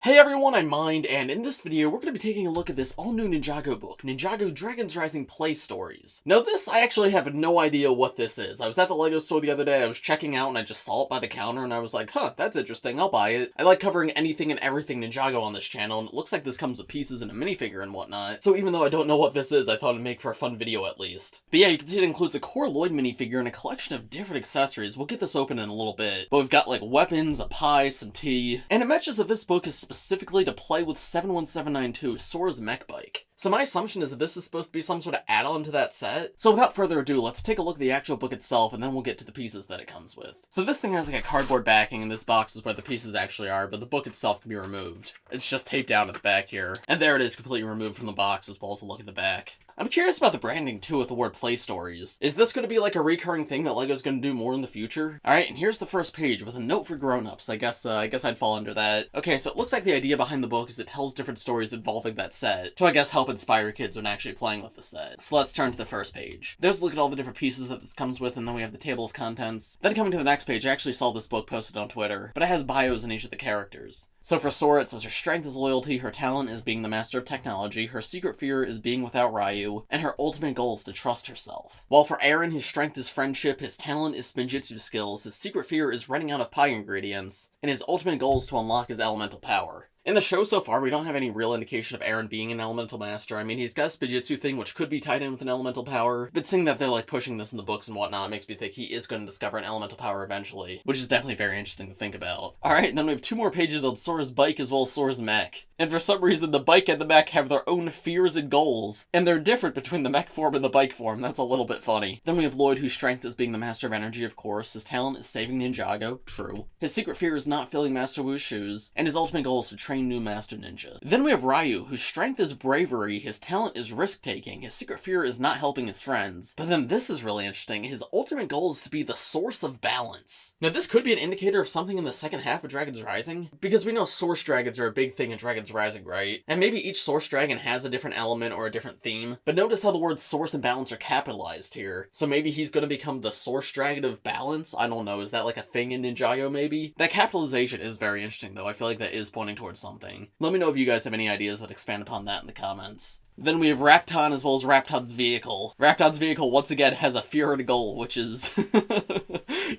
Hey everyone, I'm Mind, and in this video, we're going to be taking a look at this all-new Ninjago book, Ninjago Dragons Rising Play Stories. Now this, I actually have no idea what this is. I was at the LEGO store the other day, I was checking out, and I just saw it by the counter, and I was like, huh, that's interesting, I'll buy it. I like covering anything and everything Ninjago on this channel, and it looks like this comes with pieces and a minifigure and whatnot, so even though I don't know what this is, I thought it'd make for a fun video at least. But yeah, you can see it includes a Core Lloyd minifigure and a collection of different accessories. We'll get this open in a little bit, but we've got like weapons, a pie, some tea, and it mentions that this book is specifically to play with 71792, Sora's mech bike. So my assumption is that this is supposed to be some sort of add-on to that set. So without further ado, let's take a look at the actual book itself, and then we'll get to the pieces that it comes with. So this thing has like a cardboard backing, and this box is where the pieces actually are, but the book itself can be removed. It's just taped down at the back here. And there it is, completely removed from the box, as well as a look at the back. I'm curious about the branding too with the word Play Stories. Is this going to be like a recurring thing that LEGO's going to do more in the future? Alright, and here's the first page with a note for grown-ups. I guess I'd fall under that. Okay, so it looks like the idea behind the book is it tells different stories involving that set, to I guess help inspire kids when actually playing with the set. So let's turn to the first page. There's a look at all the different pieces that this comes with, and then we have the table of contents. Then coming to the next page, I actually saw this book posted on Twitter, but it has bios in each of the characters. So for Sora, it says her strength is loyalty, her talent is being the master of technology, her secret fear is being without Ryu, and her ultimate goal is to trust herself. While for Aaron, his strength is friendship, his talent is spinjitzu skills, his secret fear is running out of pie ingredients, and his ultimate goal is to unlock his elemental power. In the show so far, we don't have any real indication of Aaron being an elemental master. I mean, he's got a spinjitzu thing, which could be tied in with an elemental power, but seeing that they're like pushing this in the books and whatnot makes me think he is going to discover an elemental power eventually, which is definitely very interesting to think about. Alright, and then we have two more pages on Sora's bike as well as Sora's mech. And for some reason, the bike and the mech have their own fears and goals, and they're different between the mech form and the bike form. That's a little bit funny. Then we have Lloyd, whose strength is being the master of energy, of course. His talent is saving Ninjago, true. His secret fear is not filling Master Wu's shoes, and his ultimate goal is to train new Master Ninja. Then we have Ryu, whose strength is bravery, his talent is risk-taking, his secret fear is not helping his friends. But then this is really interesting. His ultimate goal is to be the source of balance. Now this could be an indicator of something in the second half of Dragons Rising, because we know source dragons are a big thing in Dragons Rising, right? And maybe each source dragon has a different element or a different theme, but notice how the words source and balance are capitalized here. So maybe he's gonna become the source dragon of balance? I don't know, is that like a thing in Ninjago maybe? That capitalization is very interesting though. I feel like that is pointing towards something. Let me know if you guys have any ideas that expand upon that in the comments. Then we have Rapton as well as Rapton's vehicle. Rapton's vehicle, once again, has a fear and a goal, which is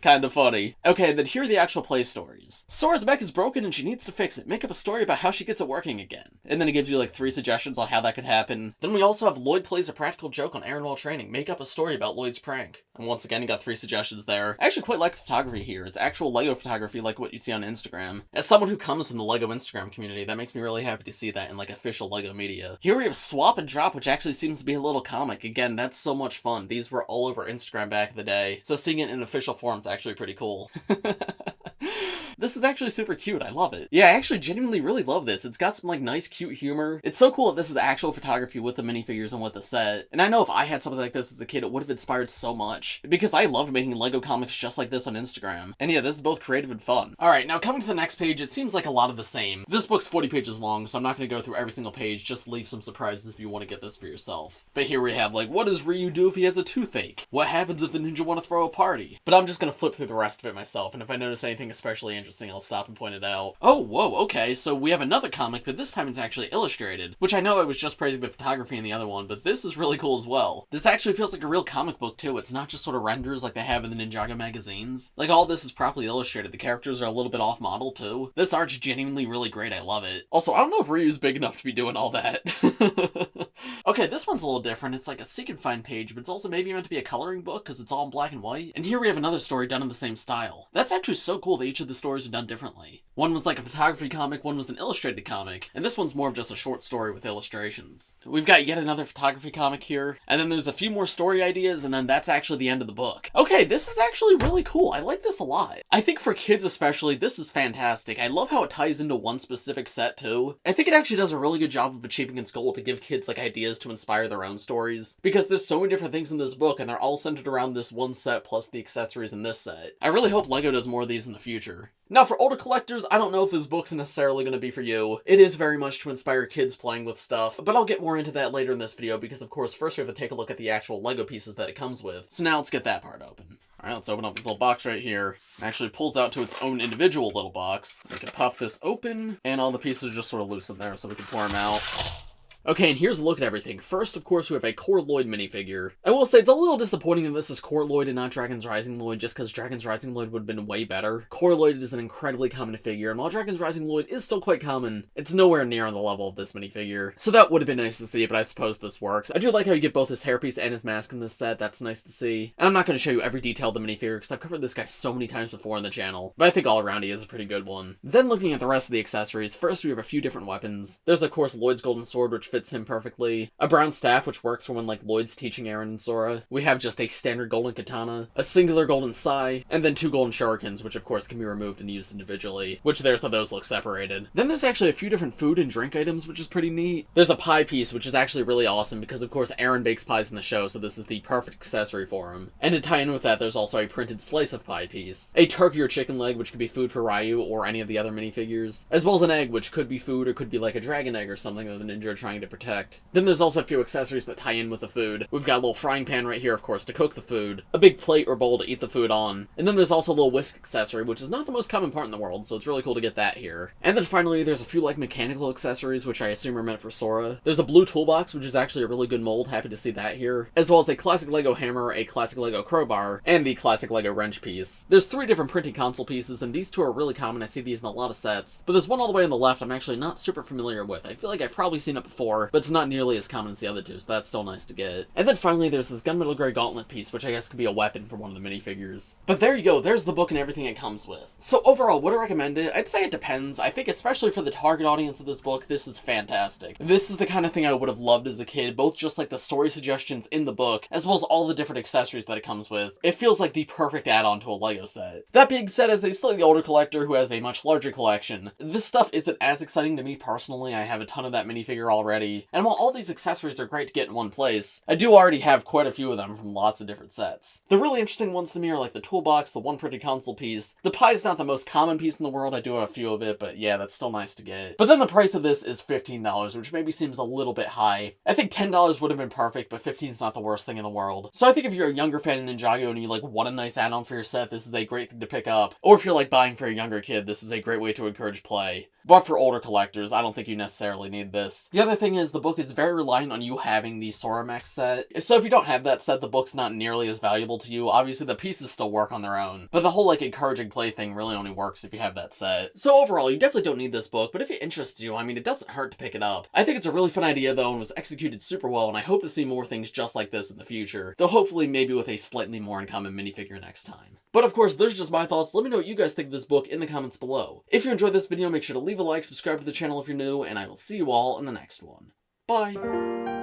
kind of funny. Okay, then here are the actual play stories. Sora's mech is broken and she needs to fix it. Make up a story about how she gets it working again. And then it gives you like 3 suggestions on how that could happen. Then we also have Lloyd plays a practical joke on Aaron while training. Make up a story about Lloyd's prank. And once again, you got 3 suggestions there. I actually quite like the photography here. It's actual LEGO photography like what you see on Instagram. As someone who comes from the LEGO Instagram community, that makes me really happy to see that in like official LEGO media. Here we have Swap and Drop, which actually seems to be a little comic. Again, that's so much fun. These were all over Instagram back in the day, so seeing it in official form is actually pretty cool. This is actually super cute. I love it. Yeah, I actually genuinely really love this. It's got some like nice cute humor. It's so cool that this is actual photography with the minifigures and with the set. And I know if I had something like this as a kid, it would have inspired so much, because I loved making LEGO comics just like this on Instagram. And yeah, this is both creative and fun. Alright, now coming to the next page, it seems like a lot of the same. This book's 40 pages long, so I'm not going to go through every single page. Just leave some surprises if you want to get this for yourself. But here we have like, what does Ryu do if he has a toothache? What happens if the ninja want to throw a party? But I'm just going to flip through the rest of it myself, and if I notice anything especially interesting, I'll stop and point it out. Oh, whoa, okay, so we have another comic, but this time it's actually illustrated, which I know I was just praising the photography in the other one, but this is really cool as well. This actually feels like a real comic book too. It's not just sort of renders like they have in the Ninjago magazines. Like, all this is properly illustrated. The characters are a little bit off model too. This art's genuinely really great. I love it. Also, I don't know if Ryu's big enough to be doing all that. Okay, this one's a little different. It's like a seek and find page, but it's also maybe meant to be a coloring book because it's all in black and white. And here we have another story done in the same style. That's actually so cool that each of the stories are done differently. One was like a photography comic, one was an illustrated comic, and this one's more of just a short story with illustrations. We've got yet another photography comic here, and then there's a few more story ideas, and then that's actually the end of the book. Okay, this is actually really cool. I like this a lot. I think for kids especially, this is fantastic. I love how it ties into one specific set too. I think it actually does a really good job of achieving its goal to give kids like ideas to inspire their own stories, because there's so many different things in this book and they're all centered around this one set plus the accessories in this set. I really hope LEGO does more of these in the future. Now for older collectors, I don't know if this book's necessarily going to be for you. It is very much to inspire kids playing with stuff, but I'll get more into that later in this video because of course first we have to take a look at the actual LEGO pieces that it comes with. So now let's get that part open. Alright, let's open up this little box right here. It actually pulls out to its own individual little box. We can pop this open, and all the pieces are just sort of loose in there so we can pour them out. Okay, and here's a look at everything. First, of course, we have a Core Lloyd minifigure. I will say, it's a little disappointing that this is Core Lloyd and not Dragon's Rising Lloyd, just because Dragon's Rising Lloyd would have been way better. Core Lloyd is an incredibly common figure, and while Dragon's Rising Lloyd is still quite common, it's nowhere near on the level of this minifigure. So that would have been nice to see, but I suppose this works. I do like how you get both his hairpiece and his mask in this set, that's nice to see. And I'm not going to show you every detail of the minifigure, because I've covered this guy so many times before on the channel, but I think all around he is a pretty good one. Then looking at the rest of the accessories, first we have a few different weapons. There's of course Lloyd's golden sword, which fits him perfectly. A brown staff, which works for when, like, Lloyd's teaching Aaron and Sora. We have just a standard golden katana, a singular golden sai, and then 2 golden shurikens, which of course can be removed and used individually, which there's how those look separated. Then there's actually a few different food and drink items, which is pretty neat. There's a pie piece, which is actually really awesome, because of course Aaron bakes pies in the show, so this is the perfect accessory for him. And to tie in with that, there's also a printed slice of pie piece. A turkey or chicken leg, which could be food for Ryu or any of the other minifigures, as well as an egg, which could be food or could be like a dragon egg or something that the ninja are trying to protect. Then there's also a few accessories that tie in with the food. We've got a little frying pan right here, of course, to cook the food, a big plate or bowl to eat the food on, and then there's also a little whisk accessory, which is not the most common part in the world, so it's really cool to get that here. And then finally, there's a few, like, mechanical accessories, which I assume are meant for Sora. There's a blue toolbox, which is actually a really good mold, happy to see that here, as well as a classic LEGO hammer, a classic LEGO crowbar, and the classic LEGO wrench piece. There's 3 different printing console pieces, and these 2 are really common. I see these in a lot of sets, but there's one all the way on the left I'm actually not super familiar with. I feel like I've probably seen it before, but it's not nearly as common as the other 2, so that's still nice to get. And then finally there's this gunmetal gray gauntlet piece, which I guess could be a weapon for one of the minifigures. But there you go, there's the book and everything it comes with. So overall, would I recommend it? I'd say it depends. I think especially for the target audience of this book, this is fantastic. This is the kind of thing I would have loved as a kid, both just like the story suggestions in the book, as well as all the different accessories that it comes with. It feels like the perfect add-on to a LEGO set. That being said, as a slightly older collector who has a much larger collection, this stuff isn't as exciting to me personally. I have a ton of that minifigure already, and while all these accessories are great to get in one place, I do already have quite a few of them from lots of different sets. The really interesting ones to me are like the toolbox, the one printed console piece. The pie's not the most common piece in the world, I do have a few of it, but yeah, that's still nice to get. But then the price of this is $15, which maybe seems a little bit high. I think $10 would have been perfect, but $15's not the worst thing in the world. So I think if you're a younger fan of Ninjago and you like want a nice add-on for your set, this is a great thing to pick up. Or if you're like buying for a younger kid, this is a great way to encourage play. But for older collectors, I don't think you necessarily need this. The other thing is the book is very reliant on you having the Sora Mech set. So if you don't have that set, the book's not nearly as valuable to you. Obviously the pieces still work on their own, but the whole like encouraging play thing really only works if you have that set. So overall, you definitely don't need this book, but if it interests you, I mean, it doesn't hurt to pick it up. I think it's a really fun idea though and was executed super well, and I hope to see more things just like this in the future, though hopefully maybe with a slightly more uncommon minifigure next time. But of course, those are just my thoughts. Let me know what you guys think of this book in the comments below. If you enjoyed this video, make sure to leave a like, subscribe to the channel if you're new, and I will see you all in the next one. Bye!